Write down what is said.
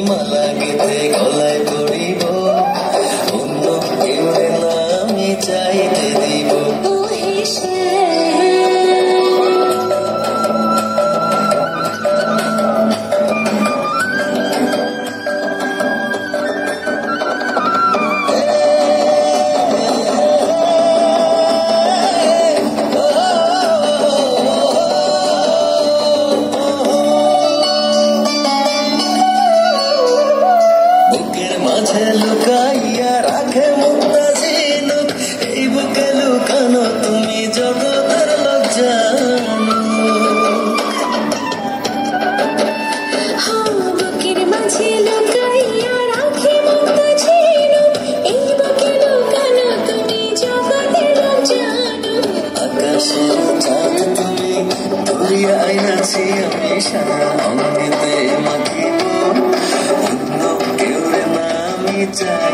মালা গেঁথে গলায় পড়িব, অন্য কেউ না আমি চাইতে দিব। মাঝে লুকাইয়া রাখে মুক্তা ঝিনুক, এই বুকে লুকানো তুমি জগতের লোক জানো। বুকের মাঝে লুকাইয়া রাখে মুক্তা ঝিনুক, এই বুকে লুকানো তুমি জগতের লোক জানো। আকাশের চাঁদ তুমি, ধরিয়া আইনাছি আমি সারা অঙ্গেতে মাখিব, অন্য কেউ না আমি চাই।